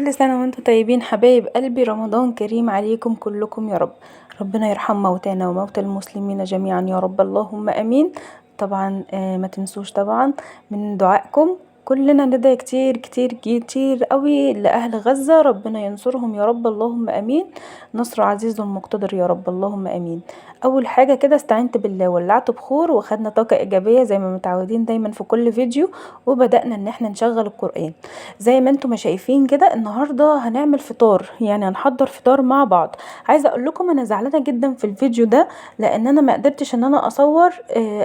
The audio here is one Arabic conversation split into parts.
كل سنة وانتم طيبين حبايب قلبي، رمضان كريم عليكم كلكم يا رب. ربنا يرحم موتانا وموتى المسلمين جميعا يا رب، اللهم امين. طبعا ما تنسوش طبعا من دعائكم. كلنا ندعي كتير كتير كتير قوي لأهل غزة، ربنا ينصرهم يا رب اللهم امين. نصر عزيز مقتدر يا رب اللهم امين. اول حاجة كده استعنت بالله، ولعت بخور وخدنا طاقة ايجابية زي ما متعودين دايما في كل فيديو، وبدأنا ان احنا نشغل القرآن. زي ما انتم ما شايفين كده النهارده هنعمل فطار، يعني هنحضر فطار مع بعض. عايزه اقول لكم انا زعلانه جدا في الفيديو ده، لان انا ما قدرتش ان انا اصور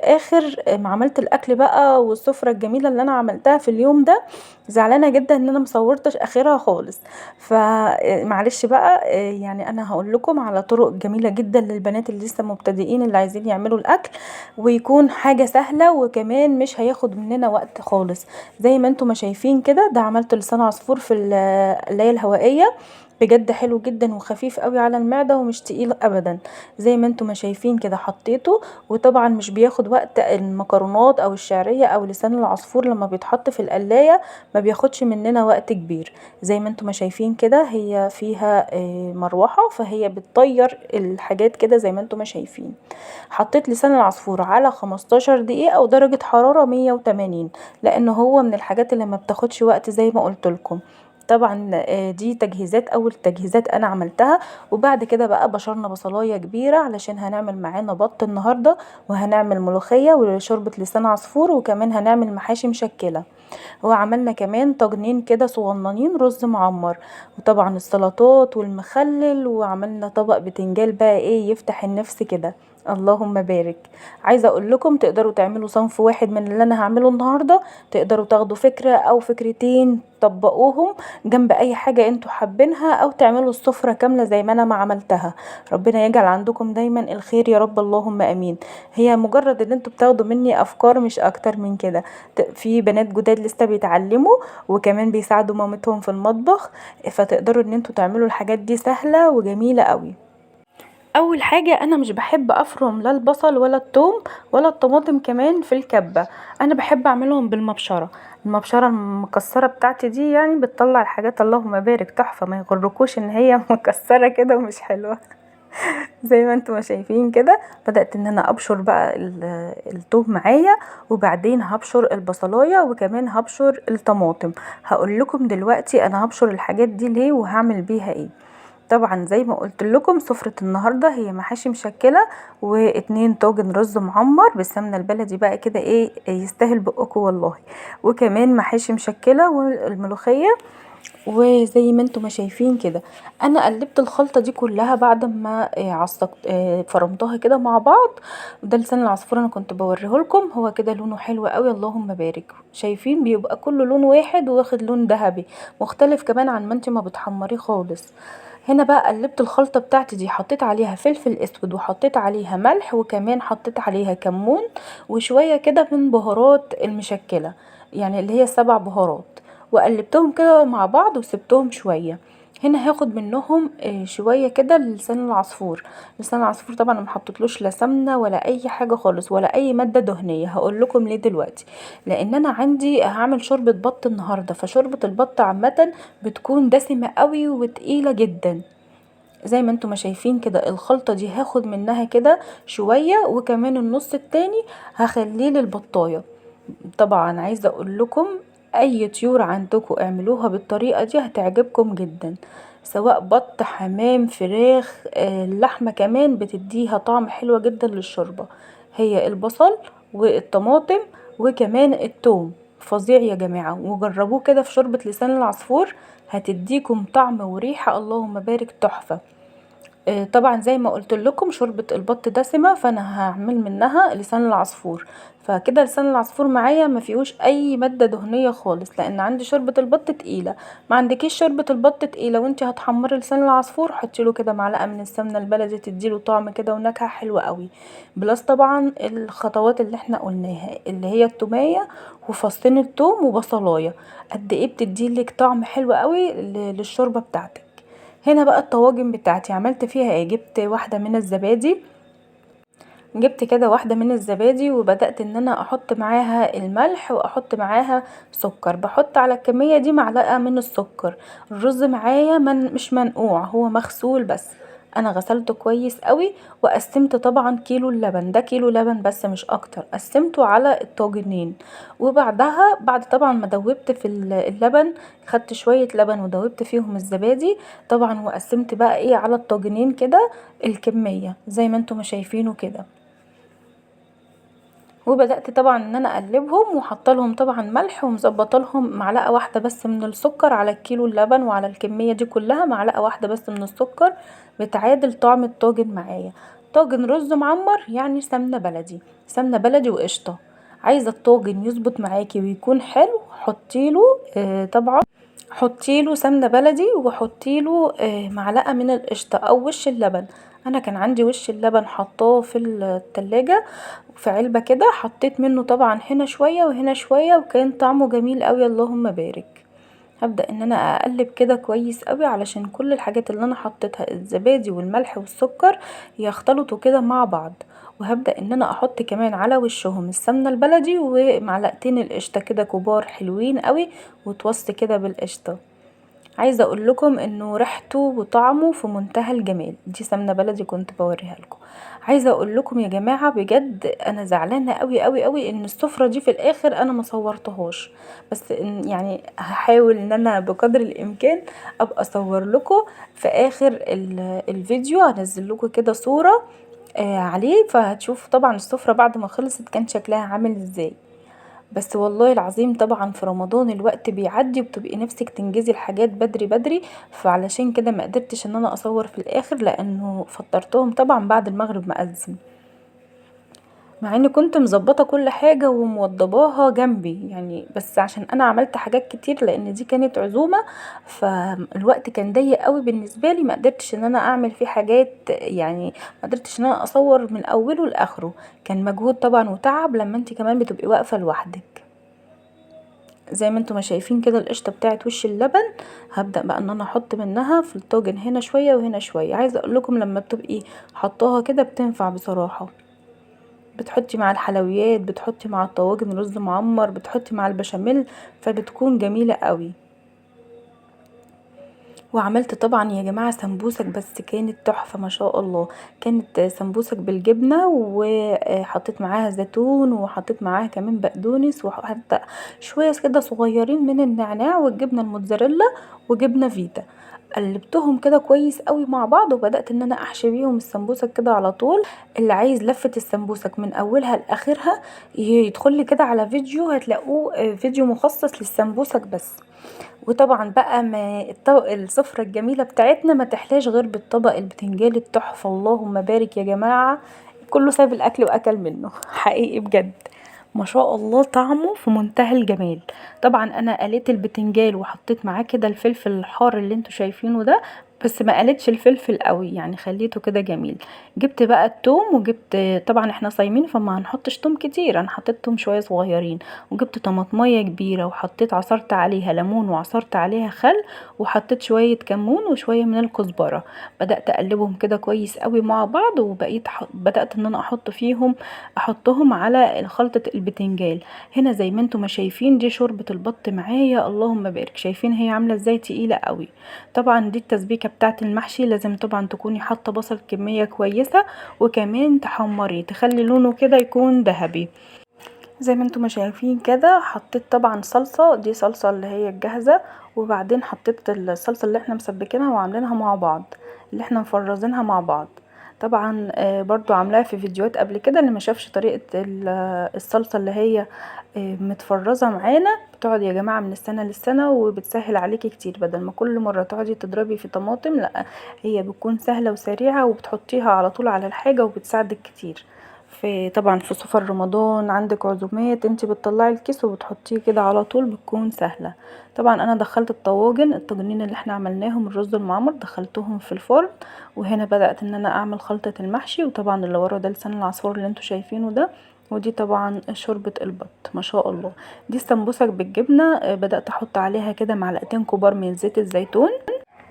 اخر ما عملت الاكل بقى والسفره الجميله اللي انا عملتها في اليوم ده. زعلانه جدا ان انا مصورتش اخرها خالص. فمعلش بقى، يعني انا هقول لكم على طرق جميله جدا للبنات اللي لسه مبتدئين اللي عايزين يعملوا الاكل، ويكون حاجه سهله وكمان مش هياخد مننا وقت خالص. زي ما انتم ما شايفين كده، ده عملت لسان عصفور في اللي هي الهوائيه. بجد حلو جدا وخفيف قوي على المعده ومش تقيل ابدا. زي ما انتم ما شايفين كده حطيته. وطبعا مش بياخد وقت المكرونات او الشعريه او لسان العصفور لما بيتحط في القلايه، ما بياخدش مننا وقت كبير. زي ما انتم ما شايفين كده هي فيها مروحه، فهي بتطير الحاجات كده زي ما انتم ما شايفين. حطيت لسان العصفور على 15 دقيقة ودرجة حرارة 180، لان هو من الحاجات اللي ما بتاخدش وقت زي ما قلت لكم. طبعا دي تجهيزات، اول تجهيزات انا عملتها. وبعد كده بقى بشرنا بصلايه كبيره علشان هنعمل معانا بط النهارده، وهنعمل ملوخيه وشوربه لسان عصفور، وكمان هنعمل محاشي مشكله. وعملنا كمان طاجنين كده صغننين رز معمر، وطبعا السلطات والمخلل، وعملنا طبق بتنجال بقى ايه يفتح النفس كده. اللهم بارك. عايزه اقول لكم تقدروا تعملوا صنف واحد من اللي انا هعمله النهارده، تقدروا تاخدوا فكره او فكرتين تطبقوهم جنب اي حاجه انتوا حابينها، او تعملوا السفره كامله زي ما انا ما عملتها. ربنا يجعل عندكم دايما الخير يا رب اللهم امين. هي مجرد ان انتوا بتاخدوا مني افكار مش اكتر من كده. في بنات جداد لسه بيتعلموا، وكمان بيساعدوا مامتهم في المطبخ، فتقدروا ان انتوا تعملوا الحاجات دي سهله وجميله قوي. اول حاجه انا مش بحب افرم لا البصل ولا الثوم ولا الطماطم كمان في الكبه. انا بحب اعملهم بالمبشره. المبشره المكسره بتاعتي دي يعني بتطلع الحاجات اللهم بارك تحفه، ما يغركوش ان هي مكسره كده ومش حلوه. زي ما انتم ما شايفين كده بدأت ان انا ابشر بقى الثوم معايا، وبعدين هبشر البصلايه، وكمان هبشر الطماطم. هقول لكم دلوقتي انا هبشر الحاجات دي ليه وهعمل بيها ايه. طبعا زي ما قلت لكم سفرة النهاردة هي محاشي مشكلة، واتنين طاجن رز معمر بالسمنة البلدي بقى كده ايه يستاهل بقكم والله. وكمان محاشي مشكلة والملوخية. وزي ما انتم ما شايفين كده انا قلبت الخلطة دي كلها بعد ما عصقت فرمتها كده مع بعض. ده لسان العصفور انا كنت بوريه لكم، هو كده لونه حلو قوي اللهم بارك. شايفين بيبقى كله لون واحد واخد لون ذهبي، مختلف كمان عن ما انت ما بتحمريه خالص. هنا بقى قلبت الخلطة بتاعتي دي، حطيت عليها فلفل اسود وحطيت عليها ملح وكمان حطيت عليها كمون وشوية كده من بهارات المشكلة، يعني اللي هي 7 بهارات. وقلبتهم كده مع بعض وسبتهم شوية. هنا هاخد منهم شوية كده لسان العصفور. لسان العصفور طبعا ما حطيتلوش لا سمنة ولا اي حاجة خالص ولا اي مادة دهنية، هقول لكم ليه دلوقتي. لان انا عندي هعمل شوربة بط النهاردة، فشوربة البط عامة بتكون دسمة قوي وتقيلة جدا. زي ما انتم ما شايفين كده الخلطة دي هاخد منها كده شوية، وكمان النص التاني هخليه للبطاية. طبعا عايزة اقول لكم اي طيور عندكم اعملوها بالطريقة دي هتعجبكم جدا، سواء بط حمام فراخ اللحمة كمان بتديها طعم حلو جدا للشوربة. هي البصل والطماطم وكمان التوم فظيع يا جماعة، وجربوه كده في شوربة لسان العصفور هتديكم طعم وريحة اللهم بارك تحفة. طبعا زي ما قلت لكم شوربة البط دسمة، فانا هعمل منها لسان العصفور. فكده لسان العصفور معايا ما فيهوش اي مادة دهنية خالص، لان عندي شوربة البط تقيلة. ما عندكيش شوربة البط تقيلة وانت هتحمري لسان العصفور، حطي له كده معلقة من السمنة البلدي تديله طعم كده ونكهة حلوة قوي. بلس طبعا الخطوات اللي احنا قلناها اللي هي التومية وفصين التوم وبصلاية، قد ايه بتديلك طعم حلو قوي للشوربة بتاعتك. هنا بقى الطواجن بتاعتي عملت فيها ايه، جبت واحدة من الزبادي جبت كده واحدة من الزبادي وبدأت ان انا احط معاها الملح واحط معاها سكر. بحط على الكمية دي معلقة من السكر. الرز معايا مش منقوع، هو مغسول بس. انا غسلته كويس قوي وقسمت طبعا كيلو اللبن، ده كيلو لبن بس مش اكتر، قسمته على الطاجنين. وبعدها بعد طبعا ما دوبت في اللبن، خدت شوية لبن ودوبت فيهم الزبادي طبعا، وقسمت بقى ايه على الطاجنين كده الكمية زي ما انتم ما شايفينه كده. وبدأت طبعا ان انا اقلبهم وحطلهم طبعا ملح ومظبطلهم معلقة واحدة بس من السكر على الكيلو اللبن، وعلى الكمية دي كلها معلقة واحدة بس من السكر بتعادل طعم الطاجن معايا. طاجن رز معمر يعني سمنة بلدي، سمنة بلدي وقشطة. عايزة الطاجن يظبط معاكي ويكون حلو حطيله طبعا حطيله سمنة بلدي، وحطيله معلقة من القشطة او وش اللبن. انا كان عندي وش اللبن حطاه في التلاجة في علبة كده، حطيت منه طبعا هنا شوية وهنا شوية وكان طعمه جميل قوي اللهم بارك. هبدأ ان انا اقلب كده كويس قوي علشان كل الحاجات اللي انا حطيتها الزبادي والملح والسكر يختلطوا كده مع بعض. وهبدأ ان انا احط كمان على وشهم السمنة البلدي ومعلقتين القشطة كده كبار حلوين قوي وتوصي كده بالقشطة. عايزه اقول لكم انه ريحته وطعمه في منتهى الجمال. دي سمنه بلدي كنت بوريها لكم. عايزه اقول لكم يا جماعه بجد انا زعلانه قوي قوي قوي ان السفره دي في الاخر انا ما صورتهاش، بس يعني هحاول ان انا بقدر الامكان ابقى اصور لكم في اخر الفيديو. هنزل لكم كده صوره عليه، فهتشوفوا طبعا السفره بعد ما خلصت كان شكلها عامل ازاي. بس والله العظيم طبعا في رمضان الوقت بيعدي وبتبقي نفسك تنجزي الحاجات بدري بدري، فعلشان كده ما قدرتش ان انا اصور في الاخر لانه فطرتهم طبعا بعد المغرب ما اذن، مع اني كنت مظبطه كل حاجه وموضباها جنبي يعني، بس عشان انا عملت حاجات كتير لان دي كانت عزومه فالوقت كان ضيق قوي بالنسبه لي، ما قدرتش ان انا اعمل فيه حاجات يعني، ما قدرتش ان انا اصور من اوله لاخره. كان مجهود طبعا وتعب لما انت كمان بتبقي واقفه لوحدك. زي ما انتم ما شايفين كده القشطه بتاعت وش اللبن. هبدأ بقى ان انا احط منها في الطاجن هنا شويه وهنا شويه. عايزه اقول لكم لما بتبقي حطاها كده بتنفع بصراحه، بتحطي مع الحلويات، بتحطي مع الطواجن رز معمر، بتحطي مع البشاميل، فبتكون جميله قوي. وعملت طبعا يا جماعه سمبوسك بس كانت تحفه ما شاء الله. كانت سمبوسك بالجبنه وحطيت معاها زيتون وحطيت معاها كمان بقدونس وحتى شويه كده صغيرين من النعناع والجبنه الموتزاريلا وجبنه فيتا. قلبتهم كده كويس قوي مع بعض وبدأت ان انا احشي بيهم السمبوسك كده على طول. اللي عايز لفة السمبوسك من اولها لاخرها يدخل لي كده على فيديو هتلاقوه فيديو مخصص للسمبوسك بس. وطبعا بقى ما السفرة الجميلة بتاعتنا ما تحلاش غير بالطبق البتنجان التحفة اللهم بارك يا جماعة. كله ساب الاكل واكل منه حقيقي بجد ما شاء الله طعمه في منتهى الجمال. طبعا انا قليت البتنجان وحطيت معاه كده الفلفل الحار اللي انتوا شايفينه ده، بس ما قليتش الفلفل قوي يعني خليته كده جميل. جبت بقى التوم وجبت، طبعا احنا صايمين فما هنحطش توم كتير، انا حطيت توم شويه صغيرين. وجبت طماطميه كبيره وحطيت عصرت عليها ليمون وعصرت عليها خل وحطيت شويه كمون وشويه من الكزبره. بدات اقلبهم كده كويس قوي مع بعض وبقيت بدات ان انا احطهم على خلطه البتنجان. هنا زي ما انتم ما شايفين دي شوربه البط معايا اللهم بارك، شايفين هي عامله ازاي تقيله قوي. طبعا دي التسبيكه بتاعه المحشي لازم طبعا تكوني حاطه بصل كميه كويسه وكمان تحمري تخلي لونه كده يكون ذهبي. زي ما انتم ما شايفين كده حطيت طبعا صلصه، دي صلصه اللي هي الجاهزه، وبعدين حطيت الصلصه اللي احنا مسبكينها وعاملينها مع بعض، اللي احنا مفرزينها مع بعض. طبعا برضو عاملاها في فيديوهات قبل كده، اللي ما شافش طريقه الصلصه اللي هي متفرزه معانا بتقعد يا جماعه من السنه للسنه وبتسهل عليكي كتير، بدل ما كل مره تقعدي تضربي في طماطم لا، هي بتكون سهله وسريعه وبتحطيها على طول على الحاجه وبتساعدك كتير. في طبعا في سفر رمضان عندك عزومات انت بتطلعي الكيس وبتحطيه كده على طول بتكون سهله. طبعا انا دخلت الطاجنين اللي احنا عملناهم الرز المعمر دخلتهم في الفرن. وهنا بدأت ان انا اعمل خلطه المحشي، وطبعا اللي ورا ده لسان العصفور اللي انتوا شايفينه ده، ودي طبعا شوربة البط ما شاء الله. دي السمبوسك بالجبنة، بدأت احط عليها كده معلقتين كبار من زيت الزيتون.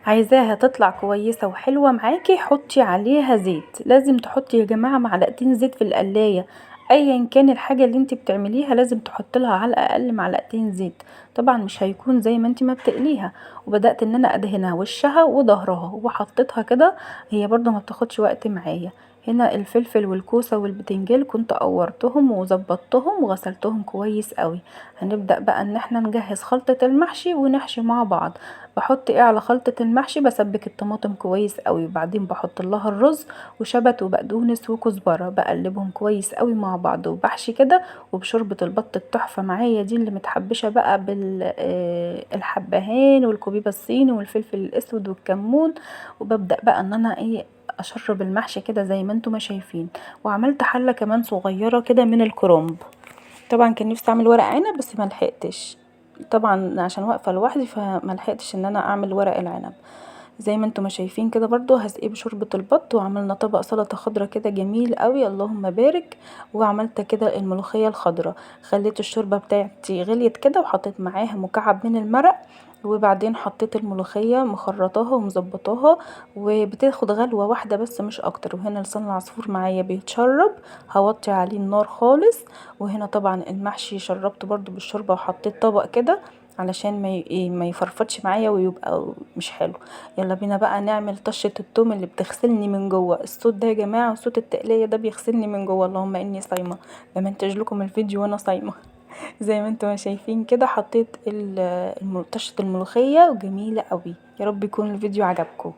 عايزاها تطلع كويسه وحلوه معاكي حطي عليها زيت، لازم تحطي يا جماعه معلقتين زيت في القلايه، ايا كان الحاجه اللي انت بتعمليها لازم تحطي لها على الاقل معلقتين زيت. طبعا مش هيكون زي ما انت ما بتقليها. وبدات ان انا ادهنها وشها وظهرها وحطيتها كده، هي برضو ما بتاخدش وقت معايا. هنا الفلفل والكوسه والبتنجان كنت قورتهم وظبطتهم وغسلتهم كويس قوي. هنبدأ بقى ان احنا نجهز خلطة المحشي ونحشي مع بعض. بحط ايه على خلطة المحشي؟ بسبك الطماطم كويس قوي، وبعدين بحط لها الرز وشبت وبقدونس وكزبرة، بقلبهم كويس قوي مع بعض وبحشي كده. وبشوربة البط التحفة معايا دي اللي متحبشة بقى بالحبهان والكوبيبة الصيني والفلفل الاسود والكمون. وببدأ بقى ان انا ايه اشرب المحشي كده زي ما انتم ما شايفين. وعملت حلة كمان صغيرة كده من الكرنب. طبعا كان نفسي اعمل ورق عنب بس ما لحقتش، طبعا عشان واقفه لوحدي فما لحقتش ان انا اعمل ورق العنب. زي ما انتم ما شايفين كده برضو هسقيه بشوربه البط، وعملنا طبق سلطه خضراء كده جميل قوي اللهم بارك. وعملت كده الملوخيه الخضراء، خليت الشوربه بتاعتي غليت كده وحطيت معاها مكعب من المرق. وبعدين حطيت الملوخيه مخرطاها ومظبطاها، وبتاخد غلوه واحده بس مش اكتر. وهنا لسان العصفور معايا بيتشرب، هوطي عليه النار خالص. وهنا طبعا المحشي شربته برضو بالشوربه وحطيت طبق كده علشان ما يفرفتش معايا ويبقى مش حلو. يلا بينا بقى نعمل طشة التوم اللي بتغسلني من جوه. الصوت ده يا جماعة وصوت التقلية ده بيغسلني من جوه، اللهم اني صايمة. بمنتج لكم الفيديو وانا صايمة. زي ما انتم شايفين كده حطيت طشة الملوخية وجميلة قوي. يا رب يكون الفيديو عجبكم.